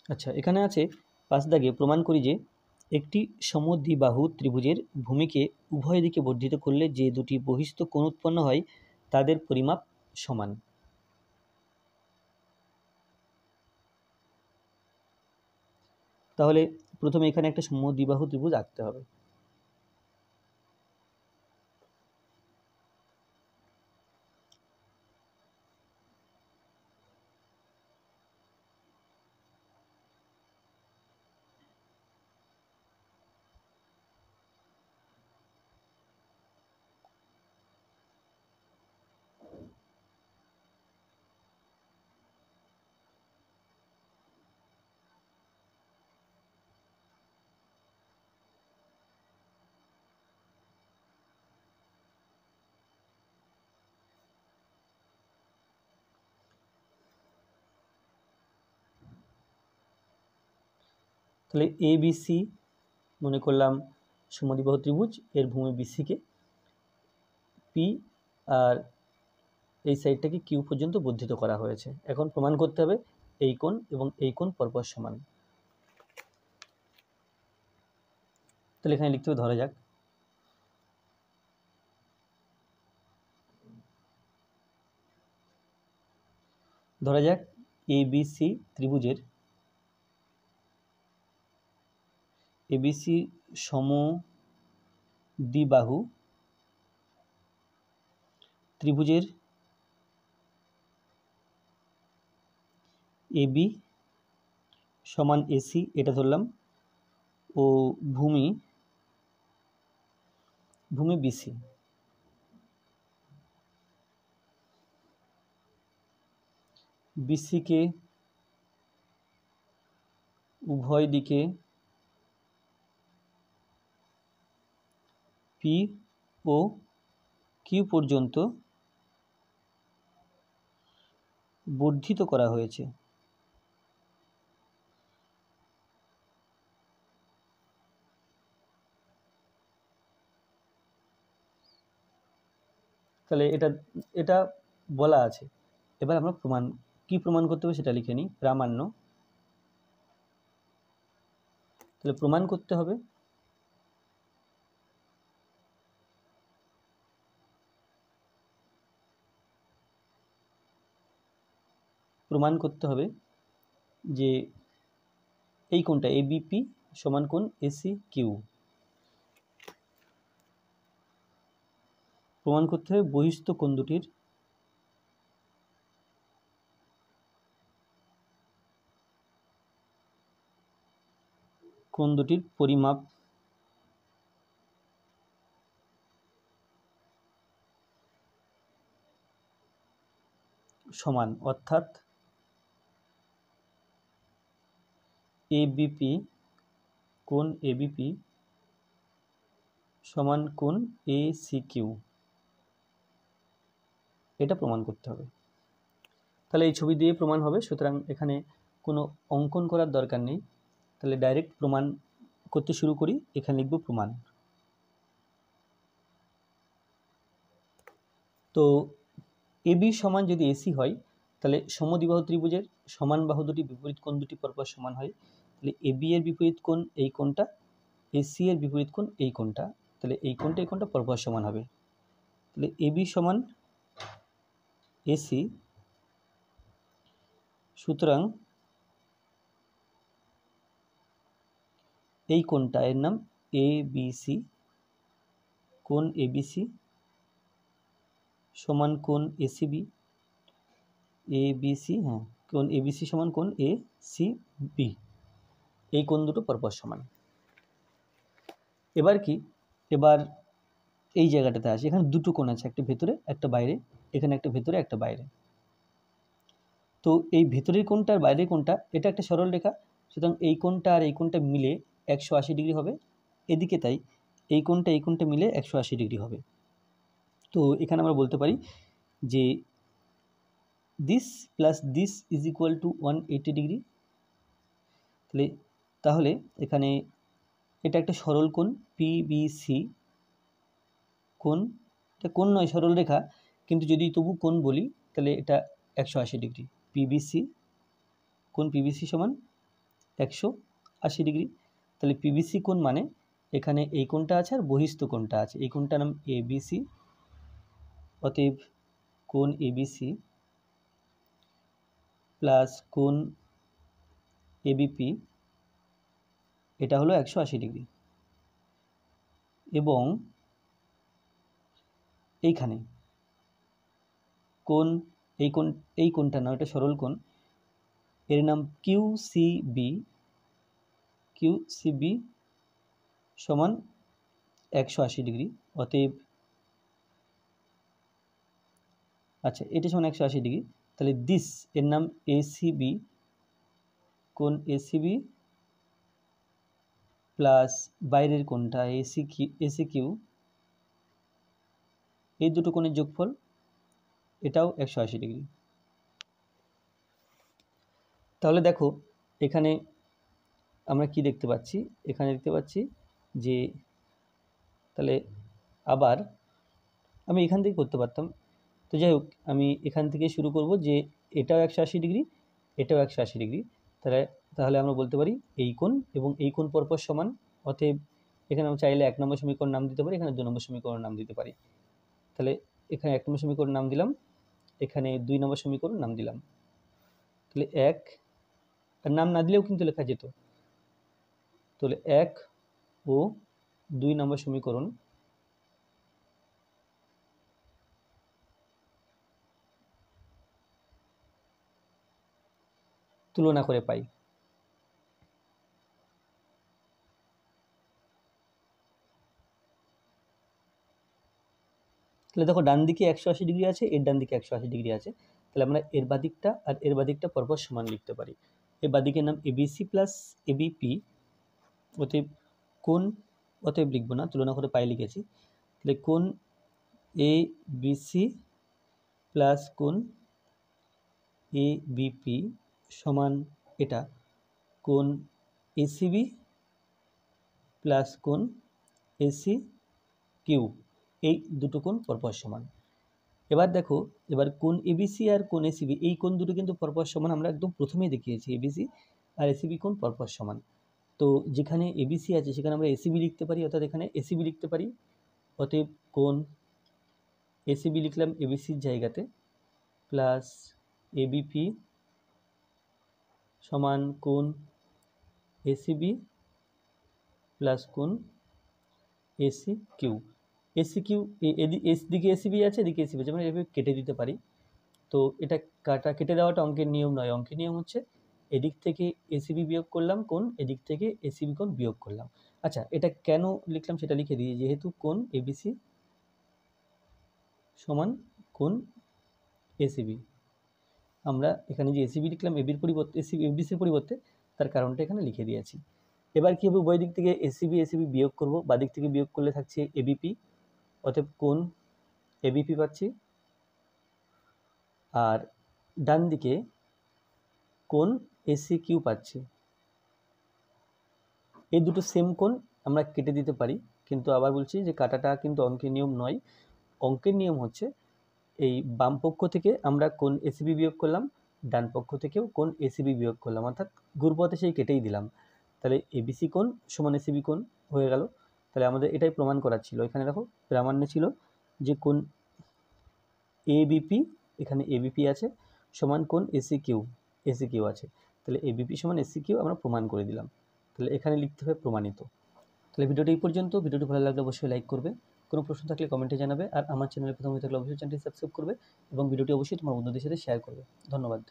আচ্ছা, এখানে আছে 5 দাগে প্রমাণ করি যে একটি সমদ্বিবাহু ত্রিভুজের ভূমিকে উভয় দিকে বর্ধিত করলে যে দুটি বহিস্থ কোণ উৎপন্ন হয় তাদের পরিমাপ সমান। তাহলে প্রথমে এখানে একটা সমদ্বিবাহু ত্রিভুজ আঁকতে হবে। তাহলে ABC মনে করলাম সমদ্বিবাহু ত্রিভুজ, এর ভূমি BC-কে P আর এই সাইডটাকে Q পর্যন্ত বর্ধিত করা হয়েছে। এখন প্রমাণ করতে হবে এই কোণ এবং এই কোণ পরপর সমান। তাহলে এখানে লিখতে হবে, ধরা যাক ABC ত্রিভুজের ABC সমদ্বিবাহু ত্রিভুজের AB সমান AC এটা ধরলাম, ও ভূমি BC। BC-কে উভয় দিকে P ও Q পর্যন্ত বর্ধিত করা হয়েছে। তাহলে এটা বলা আছে। এবার আমরা কি প্রমাণ করতে হবে সেটা লিখে নিই। প্রামাণ্য। তাহলে প্রমাণ করতে হবে যে এই কোণটা ABP সমান কোণ ACQ। প্রমাণ করতে হবে বহিস্থ কোণ দুটির পরিমাপ সমান, অর্থাৎ কোণ ABP সমান কোণ ACQ। এটা প্রমাণ করতে হবে। তাহলে এই ছবি দিয়ে প্রমাণ হবে, সুতরাং এখানে কোনো অঙ্কন করার দরকার নেই। তাহলে ডাইরেক্ট প্রমাণ করতে শুরু করি। এখানে লিখব প্রমাণ। তো AB সমান যদি AC হয় তাহলে সমদ্বিবাহু ত্রিভুজের সমান বাহু দুটি বিপরীত কোণ দুটি পরপর সমান হয়। তাহলে AB এর বিপরীত কোণ এই কোণটা, AC এর বিপরীত কোণ এই কোণটা, তাহলে এই কোণটা পরপর সমান হবে। তাহলে AB সমান AC, সুতরাং এই কোণটা এর নাম ABC, কোণ ABC সমান কোণ ACB, ABC, হ্যাঁ, কোণ ABC সমান কোণ ACB। এই কোণ দুটো পরপর সমান। এবার কি, এবার এই জায়গাটাতে আসে। এখানে দুটো কোণ আছে, একটা ভেতরে একটা বাইরে। এখানে একটা ভেতরে একটা বাইরে। তো এই ভেতরের কোণটা আর বাইরের কোণটা এটা একটা সরল রেখা, সুতরাং এই কোণটা আর এই কোণটা মিলে 180 ডিগ্রি হবে। এদিকে তাই এই কোণটা মিলে 180 ডিগ্রি হবে। তো এখানে আমরা বলতে পারি যে this plus this is equal to 180 degree. তাহলে এখানে এটা একটা সরল কোণ PBC কোণ, এটা কোণ নয়, সরল রেখা, কিন্তু যদি তবু কোণ বলি তাহলে এটা 180 ডিগ্রি। কোণ PBC সমান 180 ডিগ্রি। তাহলে পিবিসি কোণ মানে এখানে এই কোণটা আছে আর বহিস্থ কোণটা আছে, এই কোণটার নাম এবিসি। অতএব কোণ এবিসি প্লাস কোণ এবিপি এটা হলো 180 ডিগ্রি। এবং এইখানে কোণ এই কোণটা না, এটা সরল কোণ, এর নাম কিউসিবি সমান 180 ডিগ্রি। অতএব আচ্ছা, এটা সমান 180 ডিগ্রি। তাহলে দিস এর নাম এসিবি, কোণ এসিবি প্লাস বাইরের কোণটা এসিকিউ, এই দুটো কোণের যোগফল, এটাও 180 ডিগ্রি। তাহলে দেখো এখানে আমরা কি দেখতে পাচ্ছি, এখানে দেখতে পাচ্ছি যে তাহলে আবার আমি এখান থেকে করতে পারতাম, তো যাই হোক আমি এখান থেকে শুরু করব যে এটাও 180 ডিগ্রি, এটাও 180 ডিগ্রি। তাহলে আমরা বলতে পারি এই কোণ এবং এই কোণ পরপর সমান। অতএব এখানে আমরা চাইলে 1 নম্বর সমীকরণ নাম দিতে পারি, এখানে 2 নম্বর সমীকরণ নাম দিতে পারি। তাহলে এখানে 1 নম্বর সমীকরণ নাম দিলাম, এখানে 2 নম্বর সমীকরণ নাম দিলাম। তাহলে 1 আর নাম না দিলেও কিন্তু লেখা যেত। তাহলে 1 ও 2 নম্বর সমীকরণ তুলনা করে পাই। তাহলে দেখো ডান দিকে 180 ডিগ্রি আছে, এর ডান দিকে 180 ডিগ্রি আছে। তাহলে আমরা এর বাদিকটা আর এর বাদিকটা পরপর সমান লিখতে পারি। এর বাদিকের নাম এবিসি প্লাস এবিপি। অতএব লিখবো না, তুলনা করে পাই লিখেছি। তাহলে কোণ এ বিসি প্লাস কোণ এ বিপি সমান এটা কোণ এসিবি প্লাস কোণ এসি কিউ, এই দুটো কোণ পরপর সমান। এবার দেখো, এবার কোণ এবিসি আর কোণ এসিবি এই কোণ দুটো কিন্তু পরপর সমান, আমরা একদম প্রথমেই দেখিয়েছি এবিসি আর এসিবি কোণ পরপর সমান। তো যেখানে এবিসি আছে সেখানে আমরা এসিবি লিখতে পারি, অর্থাৎ এখানে এসিবি লিখতে পারি। অতএব কোণ এসিবি লিখলাম এবিসির জায়গাতে প্লাস এবিপি সমান কোণ এসিবি প্লাস কোণ এসি কিউ। এদিকে এসিবি আছে, এদিকে এসিবি আছে, আমরা এভাবে কেটে দিতে পারি। তো এটা কেটে দেওয়াটা অঙ্কের নিয়ম নয়, অঙ্কের নিয়ম হচ্ছে এদিক থেকে এসিবি বিয়োগ করলাম কোণ, এদিক থেকে এসিবি কোণ বিয়োগ করলাম। আচ্ছা, এটা কেন লিখলাম সেটা লিখে দিই। যেহেতু কোণ এবিসি সমান কোণ এসিবি, আমরা এখানে যে এসিবি লিখলাম এবির পরিবর্তে এবিসির পরিবর্তে, তার কারণটা এখানে লিখে দিয়েছি। এবার কী হবে, উভয় দিক থেকে এসিবি বিয়োগ করব, বাদিক থেকে বিয়োগ করলে থাকছে এবিপি। অতএব কোণ এবিপি পাচ্ছি, আর ডান দিকে কোণ এসি কিউ পাচ্ছি। এই দুটো সেম কোণ আমরা কেটে দিতে পারি, কিন্তু আবার বলছি যে কাটাটা কিন্তু অঙ্কের নিয়ম নয়। অঙ্কের নিয়ম হচ্ছে এই বাম পক্ষ থেকে আমরা কোণ এসিবি বিয়োগ করলাম, ডান পক্ষ থেকেও কোণ এসিবি বিয়োগ করলাম, অর্থাৎ ঘুরপথে সেই কেটেই দিলাম। তাহলে এবিসি কোণ সমান এসিবি কোণ হয়ে গেল। তাহলে আমাদের এটাই প্রমাণ করার ছিল। এখানে দেখো প্রামাণ্যে ছিল যে কোণ এবিপি, এখানে এবিপি আছে, সমান কোণ এসি কিউ আছে। তাহলে এবিপি সমান এসি কিউ আমরা প্রমাণ করে দিলাম। তাহলে এখানে লিখতে হবে প্রমাণিত। তাহলে ভিডিওটি এই পর্যন্ত। ভিডিওটি ভালো লাগলে অবশ্যই লাইক করবে, কোনো প্রশ্ন থাকলে কমেন্টে জানাবে, আর আমার চ্যানেলে প্রথম হয়ে থাকলে অবশ্যই চ্যানেলটি সাবস্ক্রাইব করবে এবং ভিডিওটি অবশ্যই তোমার বন্ধুদের সাথে শেয়ার করবে। ধন্যবাদ।